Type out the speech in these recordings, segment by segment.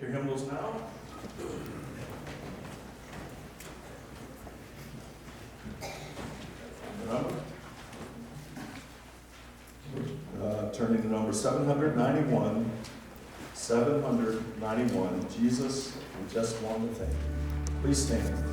your hymnals now. Turning to number 791. 791. Jesus, we just want to thank you. Please stand.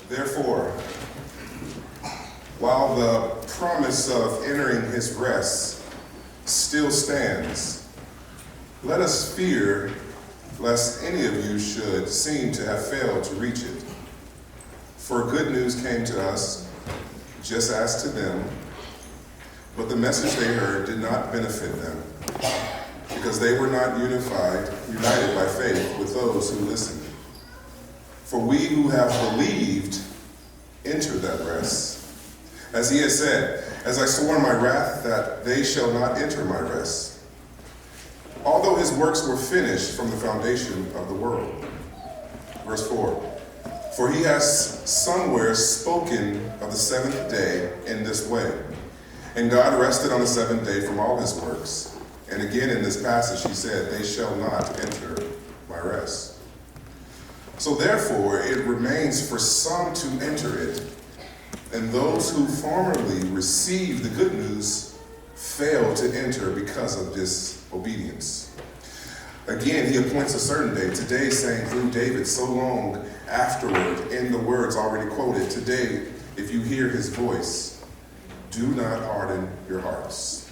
Therefore, while the promise of entering his rest still stands, let us fear lest any of you should seem to have failed to reach it. For good news came to us, just as to them, but the message they heard did not benefit them, because they were not united by faith with those who listened. For we who have believed enter that rest. As he has said, as I swore in my wrath that they shall not enter my rest, although his works were finished from the foundation of the world. Verse 4, for he has somewhere spoken of the seventh day in this way, and God rested on the seventh day from all his works. And again in this passage he said, they shall not enter my rest. So therefore, it remains for some to enter it, and those who formerly received the good news failed to enter because of disobedience. Again, he appoints a certain day, today saying through David so long afterward in the words already quoted, today, if you hear his voice, do not harden your hearts.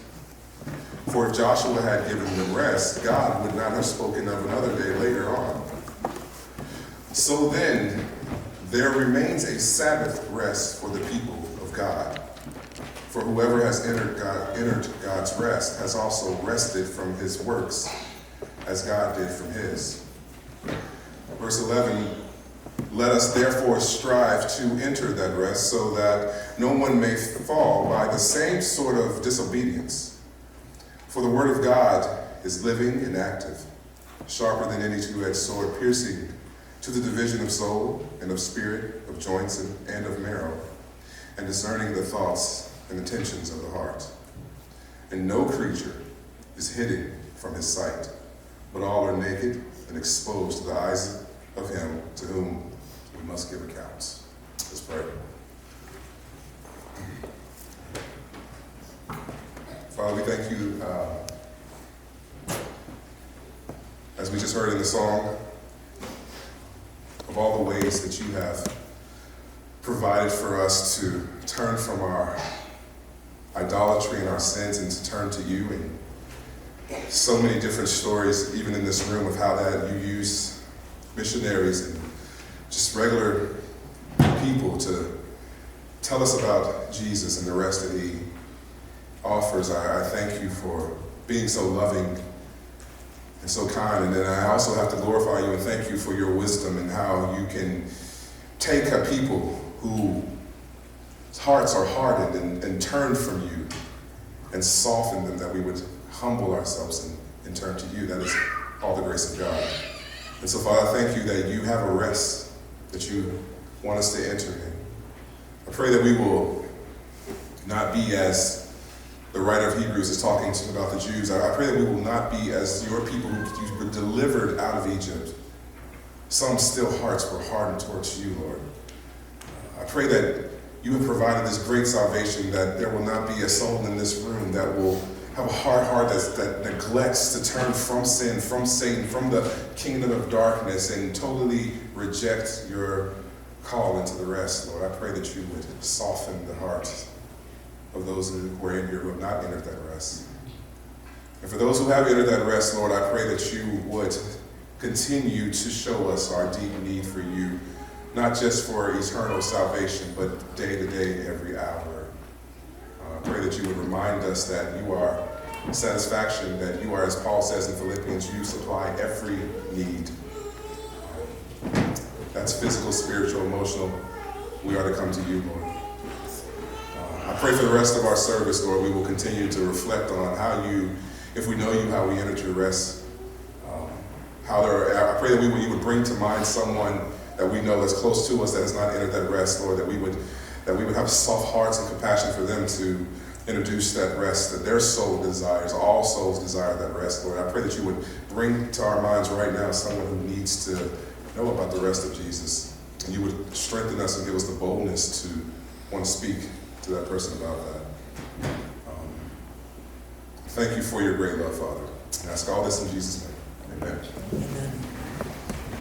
For if Joshua had given them rest, God would not have spoken of another day later on. So then, there remains a Sabbath rest for the people of God. For whoever has entered God's rest has also rested from his works, as God did from his. Verse 11, let us therefore strive to enter that rest, so that no one may fall by the same sort of disobedience. For the word of God is living and active, sharper than any two-edged sword, piercing to the division of soul and of spirit, of joints and of marrow, and discerning the thoughts and intentions of the heart. And no creature is hidden from his sight, but all are naked and exposed to the eyes of him to whom we must give accounts. Let's pray. Father, we thank you, as we just heard in the song, of all the ways that you have provided for us to turn from our idolatry and our sins and to turn to you. And so many different stories, even in this room, of how that you use missionaries and just regular people to tell us about Jesus and the rest that he offers. I thank you for being so loving and so kind. And then I also have to glorify you and thank you for your wisdom and how you can take a people whose hearts are hardened and turn from you and soften them, that we would humble ourselves and turn to you. That is all the grace of God. And so, Father, I thank you that you have a rest that you want us to enter in. I pray that we will not be as the writer of Hebrews is talking about the Jews. I pray that we will not be as your people who were delivered out of Egypt. Some still hearts were hardened towards you, Lord. I pray that you have provided this great salvation, that there will not be a soul in this room that will have a hard heart that neglects to turn from sin, from Satan, from the kingdom of darkness, and totally reject your call into the rest, Lord. I pray that you would soften the hearts of those who are in here who have not entered that rest. And for those who have entered that rest, Lord, I pray that you would continue to show us our deep need for you, not just for eternal salvation, but day to day, every hour. I pray that you would remind us that you are satisfaction, that you are, as Paul says in Philippians, you supply every need. That's physical, spiritual, emotional. We are to come to you, Lord. I pray for the rest of our service, Lord, we will continue to reflect on how you, if we know you, how we entered your rest. I pray that you would bring to mind someone that we know that's close to us that has not entered that rest, Lord, that we would have soft hearts and compassion for them to introduce that rest that their soul desires. All souls desire that rest, Lord. I pray that you would bring to our minds right now someone who needs to know about the rest of Jesus. And you would strengthen us and give us the boldness to want to speak to that person about that. Thank you for your great love, Father. I ask all this in Jesus' name. Amen. Amen.